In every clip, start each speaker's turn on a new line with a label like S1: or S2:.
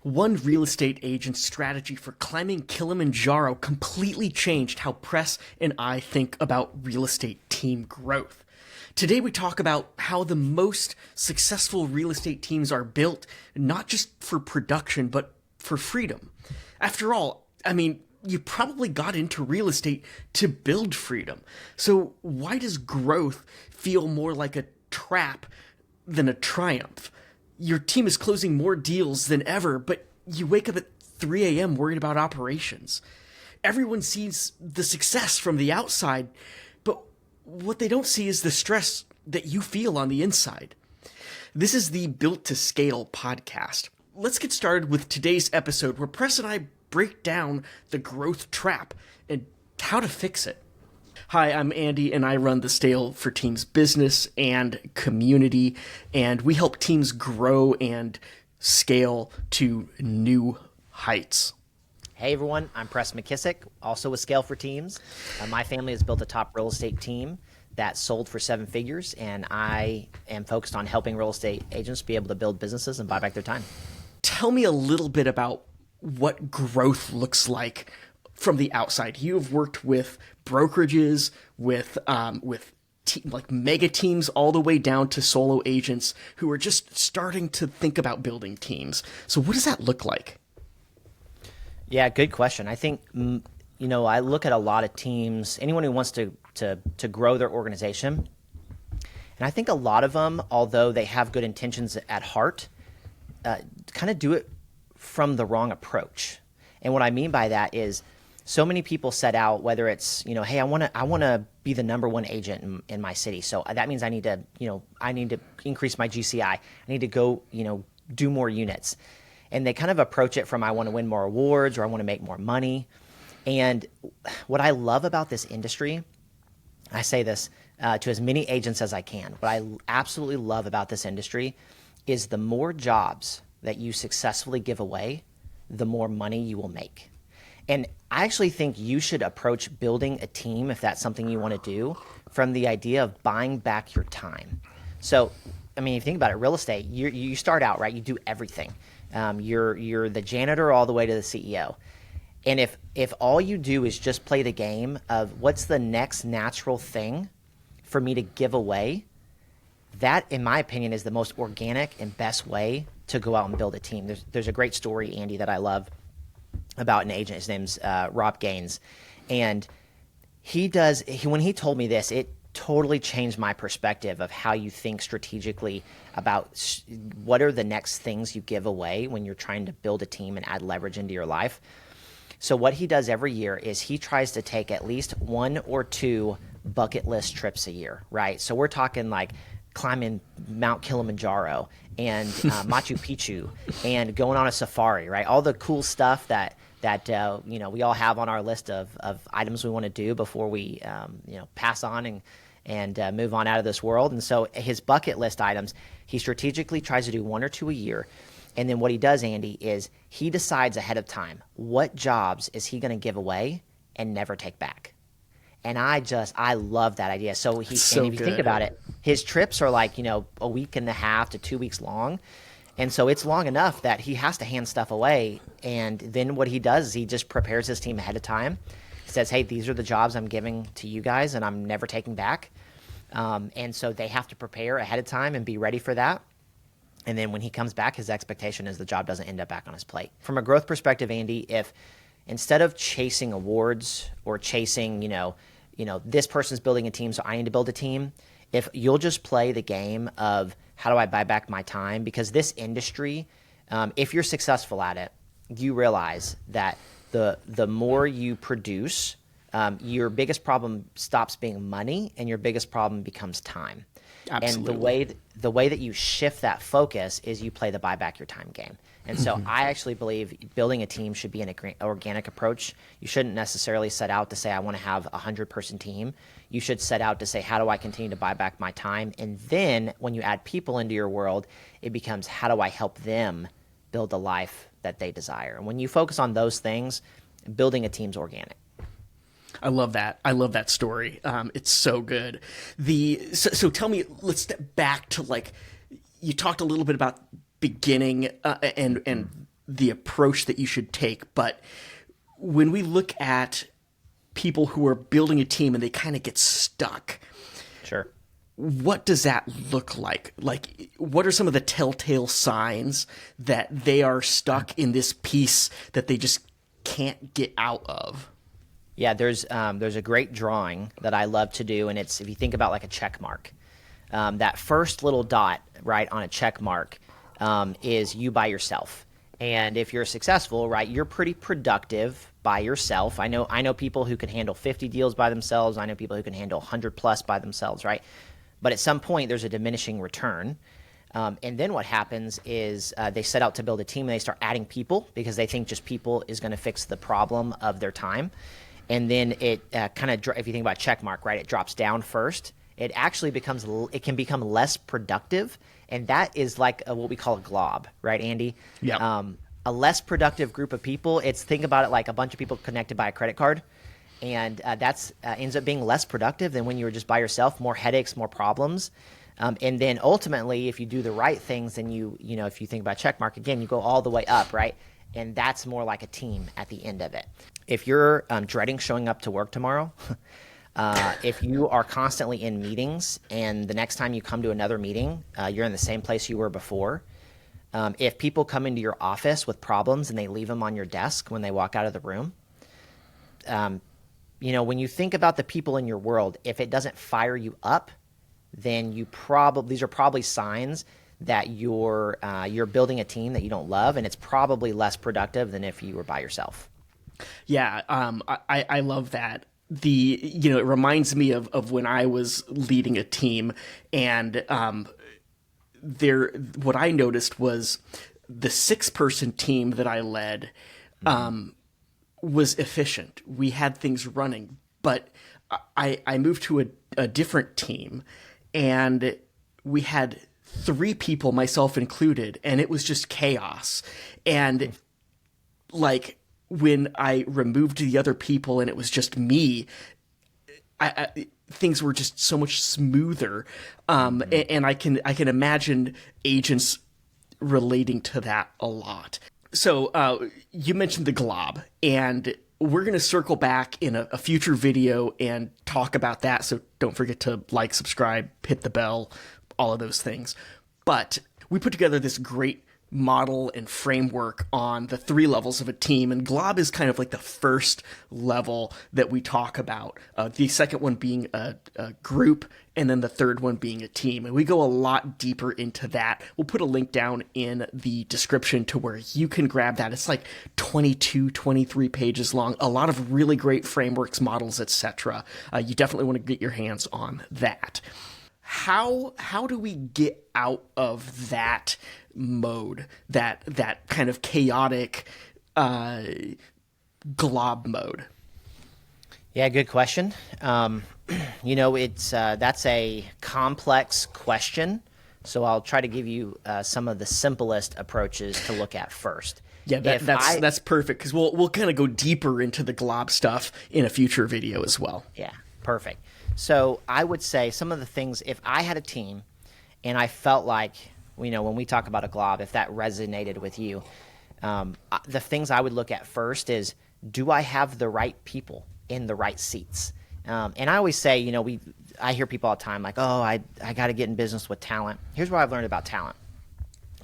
S1: One real estate agent's strategy for climbing Kilimanjaro completely changed how Press and I think about real estate team growth. Today we talk about how the most successful real estate teams are built, not just for production, but for freedom. After all, you probably got into real estate to build freedom. So why does growth feel more like a trap than a triumph? Your team is closing more deals than ever, but you wake up at 3 a.m. worried about operations. Everyone sees the success from the outside, but what they don't see is the stress that you feel on the inside. This is the Built to Scale podcast. Let's get started with today's episode where Press and I break down the growth trap and how to fix it. Hi, I'm Andy, and I run the SKALE for Teams business and community, and we help teams grow and scale to new heights.
S2: Hey everyone, I'm McKissack, also with SKALE for Teams. My family has built a top real estate team that sold for 7 figures, and I am focused on helping real estate agents be able to build businesses and buy back their time.
S1: Tell me a little bit about what growth looks like from the outside. You have worked with brokerages, with mega teams, all the way down to solo agents who are just starting to think about building teams. So what does that look like?
S2: Yeah, good question. I think, I look at a lot of teams, anyone who wants to grow their organization. And I think a lot of them, although they have good intentions at heart, kind of do it from the wrong approach. And what I mean by that is so many people set out, whether it's, hey, I want to be the number one agent in my city. So that means I need to increase my GCI. I need to go, do more units. And they kind of approach it from, I want to win more awards or I want to make more money. And what I love about this industry, I say this to as many agents as I can, what I absolutely love about this industry is the more jobs that you successfully give away, the more money you will make. And I actually think you should approach building a team, if that's something you want to do, from the idea of buying back your time. So, if you think about it, real estate, you start out, right? You do everything. You're the janitor all the way to the CEO. And if all you do is just play the game of what's the next natural thing for me to give away, that, in my opinion, is the most organic and best way to go out and build a team. There's a great story, Andy, that I love about an agent. His name's Rob Gaines. And when he told me this, it totally changed my perspective of how you think strategically about what are the next things you give away when you're trying to build a team and add leverage into your life. So what he does every year is he tries to take at least 1 or 2 bucket list trips a year, right? So we're talking like climbing Mount Kilimanjaro and Machu Picchu and going on a safari, right? All the cool stuff that we all have on our list of items we want to do before we pass on and move on out of this world. And so his bucket list items, he strategically tries to do 1 or 2 a year. And then what he does, Andy, is he decides ahead of time what jobs is he going to give away and never take back. And I love that idea. So and if you think about it, his trips are like, a week and a half to 2 weeks long. And so it's long enough that he has to hand stuff away. And then what he does is he just prepares his team ahead of time. He says, hey, these are the jobs I'm giving to you guys and I'm never taking back. And so they have to prepare ahead of time and be ready for that. And then when he comes back, his expectation is the job doesn't end up back on his plate. From a growth perspective, Andy, if instead of chasing awards or chasing, this person's building a team, so I need to build a team, if you'll just play the game of how do I buy back my time? Because this industry, if you're successful at it, you realize that the more you produce, your biggest problem stops being money and your biggest problem becomes time.
S1: Absolutely.
S2: And the way that you shift that focus is you play the buy back your time game. And so I actually believe building a team should be an organic approach. You shouldn't necessarily set out to say, I want to have a 100-person team. You should set out to say, how do I continue to buy back my time? And then when you add people into your world, it becomes, how do I help them build the life that they desire? And when you focus on those things, building a team's organic.
S1: I love that. I love that story. It's so good. So tell me, let's step back to you talked a little bit about beginning and the approach that you should take. But when we look at people who are building a team and they kind of get stuck,
S2: Sure.
S1: what does that look like? Like, what are some of the telltale signs that they are stuck in this piece that they just can't get out of?
S2: Yeah, there's a great drawing that I love to do, and it's if you think about like a check mark, that first little dot right on a check mark is you by yourself. And if you're successful, right, you're pretty productive by yourself. I know people who can handle 50 deals by themselves. I know people who can handle 100 plus by themselves, right? But at some point, there's a diminishing return. And then what happens is they set out to build a team and they start adding people because they think just people is going to fix the problem of their time. And then it kind of, if you think about check mark, right, it drops down first. It actually it can become less productive. And that is like what we call a glob, right, Andy?
S1: Yeah.
S2: A less productive group of people. Think about it like a bunch of people connected by a credit card. And that's ends up being less productive than when you were just by yourself, more headaches, more problems. And then ultimately, if you do the right things, then if you think about check mark again, you go all the way up, right? And that's more like a team at the end of it. If you're dreading showing up to work tomorrow, if you are constantly in meetings and the next time you come to another meeting, you're in the same place you were before, if people come into your office with problems and they leave them on your desk when they walk out of the room, when you think about the people in your world, if it doesn't fire you up, then these are probably signs that you're building a team that you don't love, and it's probably less productive than if you were by yourself.
S1: Yeah, I love that. It reminds me of when I was leading a team, and what I noticed was the 6-person team that I led was efficient. We had things running, but I moved to a different team, and we had 3 people, myself included, and it was just chaos. And like when I removed the other people and it was just me, things were just so much smoother. And I can imagine agents relating to that a lot. So you mentioned the glob, and we're going to circle back in a future video and talk about that. So don't forget to like, subscribe, hit the bell, all of those things. But we put together this great model and framework on the 3 levels of a team, and glob is kind of like the first level that we talk about. The second one being a group, and then the third one being a team. And we go a lot deeper into that. We'll put a link down in the description to where you can grab that. It's like 22, 23 pages long. A lot of really great frameworks, models, etc. You definitely want to get your hands on that. How do we get out of that mode, that kind of chaotic glob mode?
S2: Yeah, good question. It's that's a complex question, so I'll try to give you some of the simplest approaches to look at first.
S1: Yeah, that's perfect, because we'll kind of go deeper into the glob stuff in a future video as well.
S2: Yeah, perfect. So I would say some of the things, if I had a team and I felt like, when we talk about a glob, if that resonated with you, the things I would look at first is, do I have the right people in the right seats? And I always say, I hear people all the time like, oh, I got to get in business with talent. Here's what I've learned about talent.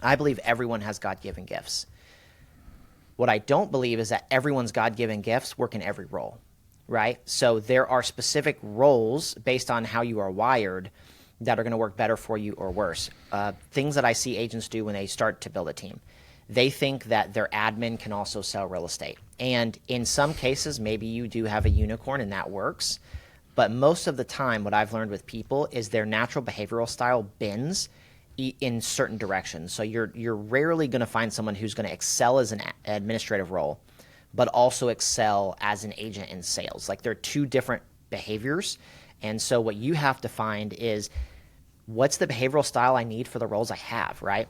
S2: I believe everyone has God-given gifts. What I don't believe is that everyone's God-given gifts work in every role. Right? So there are specific roles based on how you are wired that are going to work better for you or worse. Things that I see agents do when they start to build a team. They think that their admin can also sell real estate. And in some cases, maybe you do have a unicorn and that works. But most of the time, what I've learned with people is their natural behavioral style bends in certain directions. So you're rarely going to find someone who's going to excel as an administrative role, but also excel as an agent in sales. Like, they're 2 different behaviors. And so what you have to find is, what's the behavioral style I need for the roles I have, right?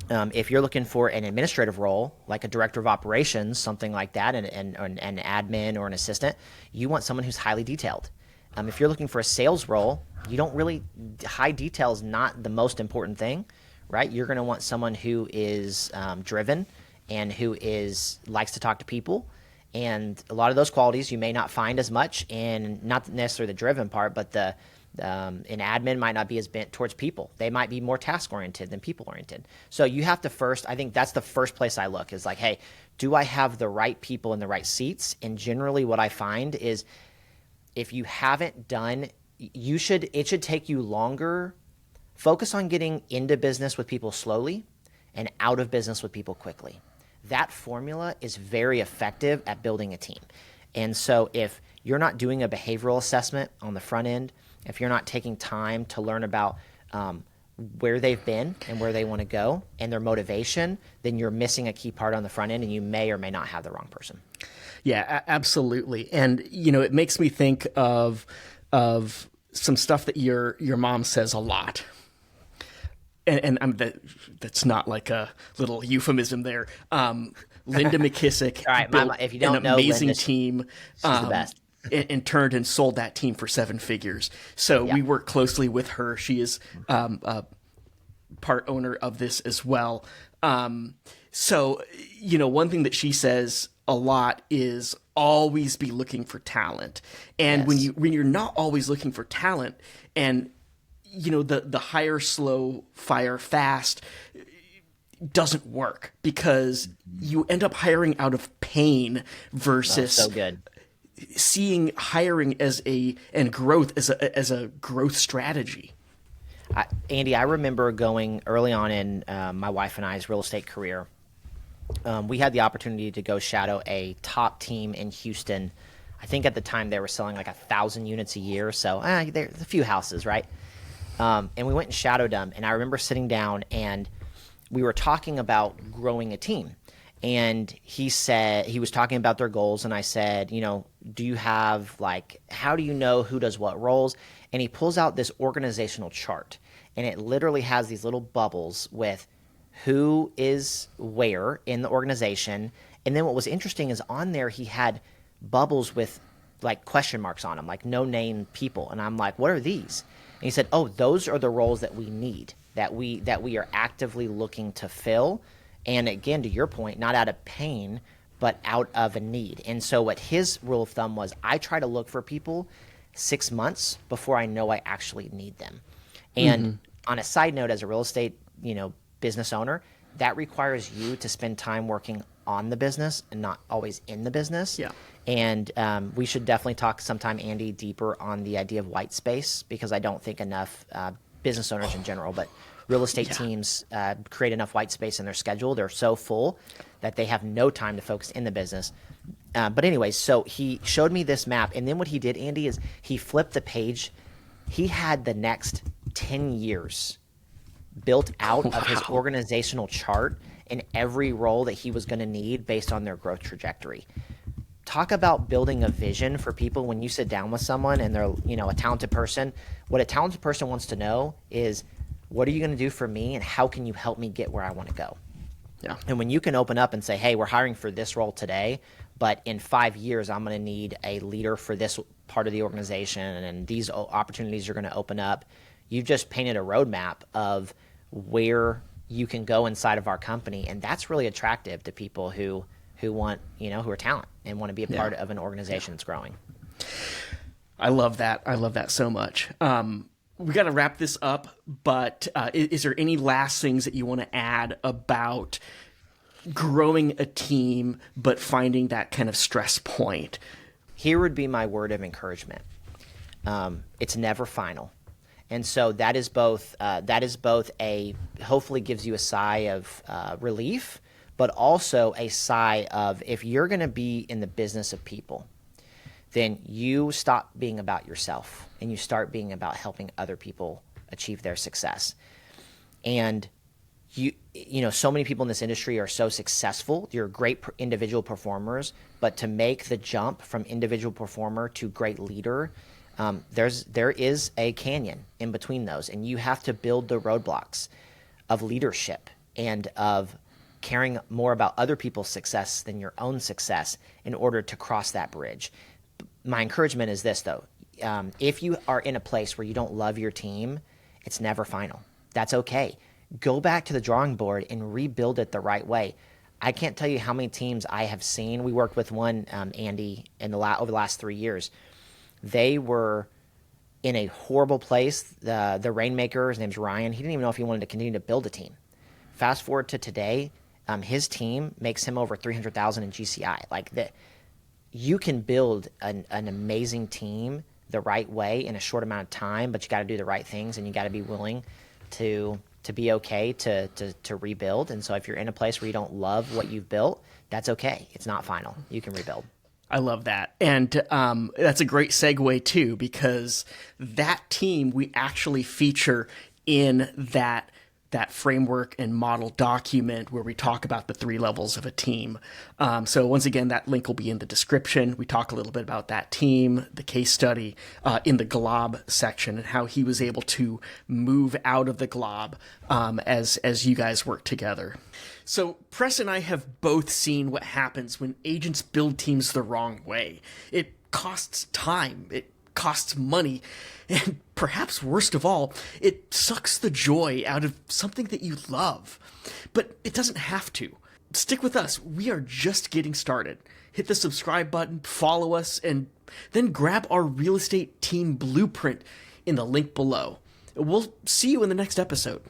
S2: If you're looking for an administrative role, like a director of operations, something like that, and an admin or an assistant, you want someone who's highly detailed. If you're looking for a sales role, high detail is not the most important thing, right? You're going to want someone who is driven and who likes to talk to people. And a lot of those qualities you may not find as much in, not necessarily the driven part, but an admin might not be as bent towards people. They might be more task oriented than people oriented. So you have to first, I think that's the first place I look, is like, hey, do I have the right people in the right seats? And generally what I find is, if you haven't done, it should take you longer. Focus on getting into business with people slowly and out of business with people quickly. That formula is very effective at building a team. And so if you're not doing a behavioral assessment on the front end, if you're not taking time to learn about where they've been and where they want to go and their motivation, then you're missing a key part on the front end, and you may or may not have the wrong person.
S1: Yeah, absolutely. And, it makes me think of some stuff that your mom says a lot. And that's not like a little euphemism there. Linda McKissack
S2: All right,
S1: built
S2: if you don't
S1: an
S2: know
S1: amazing
S2: Linda,
S1: team.
S2: She's the best.
S1: And turned and sold that team for 7 figures. So we work closely with her. She is part owner of this as well. So, one thing that she says a lot is always be looking for talent. And when you're not always looking for talent, and the hire slow, fire fast doesn't work, because you end up hiring out of pain versus
S2: so good.
S1: Seeing hiring and growth as a growth strategy.
S2: Andy, I remember going early on in my wife and I's real estate career. We had the opportunity to go shadow a top team in Houston. I think at the time they were selling like 1,000 units a year. So there's a few houses, right? And we went and shadowed them. And I remember sitting down and we were talking about growing a team. And he was talking about their goals. And I said, do you have how do you know who does what roles? And he pulls out this organizational chart. And it literally has these little bubbles with who is where in the organization. And then what was interesting is on there he had bubbles with question marks on them, no name people. And I'm like, what are these? And he said, oh, those are the roles that we need, that we are actively looking to fill. And again, to your point, not out of pain, but out of a need. And so what his rule of thumb was, I try to look for people 6 months before I know I actually need them. And on a side note, as a real estate, business owner, that requires you to spend time working on the business and not always in the business.
S1: Yeah.
S2: And we should definitely talk sometime, Andy, deeper on the idea of white space, because I don't think enough business owners in general, but real estate teams create enough white space in their schedule. They're so full that they have no time to focus in the business. But anyways, so he showed me this map. And then what he did, Andy, is he flipped the page. He had the next 10 years built out of his organizational chart in every role that he was going to need based on their growth trajectory. Talk about building a vision for people. When you sit down with someone and they're, a talented person, what a talented person wants to know is, what are you going to do for me, and how can you help me get where I want to go?
S1: Yeah.
S2: And when you can open up and say, hey, we're hiring for this role today, but in 5 years, I'm going to need a leader for this part of the organization, and these opportunities are going to open up. You've just painted a roadmap of where you can go inside of our company. And that's really attractive to people who want, who are talent and want to be a part of an organization that's growing.
S1: I love that. I love that so much. We got to wrap this up, but is there any last things that you want to add about growing a team, but finding that kind of stress point?
S2: Here would be my word of encouragement. It's never final. And so that is both hopefully gives you a sigh of relief, but also a sigh of, if you're going to be in the business of people, then you stop being about yourself and you start being about helping other people achieve their success. And so many people in this industry are so successful. You're great individual performers, but to make the jump from individual performer to great leader, there is a canyon in between those, and you have to build the roadblocks of leadership and of caring more about other people's success than your own success in order to cross that bridge. My encouragement is this, though. If you are in a place where you don't love your team, it's never final. That's okay. Go back to the drawing board and rebuild it the right way. I can't tell you how many teams I have seen. We worked with one, Andy, over the last 3 years. They were in a horrible place. The Rainmaker, his name's Ryan, he didn't even know if he wanted to continue to build a team. Fast forward to today, his team makes him over $300,000 in GCI. Like that, you can build an amazing team the right way in a short amount of time, but you got to do the right things, and you got to be willing to be okay to rebuild. And so if you're in a place where you don't love what you've built, that's okay. It's not final. You can rebuild.
S1: I love that. And that's a great segue, too, because that team we actually feature in that framework and model document where we talk about the 3 levels of a team. So once again, that link will be in the description. We talk a little bit about that team, the case study in the Glob section, and how he was able to move out of the Glob as you guys work together. So Press and I have both seen what happens when agents build teams the wrong way. It costs time. It costs money. And perhaps worst of all, it sucks the joy out of something that you love. But it doesn't have to. Stick with us. We are just getting started. Hit the subscribe button, follow us, and then grab our real estate team blueprint in the link below. We'll see you in the next episode.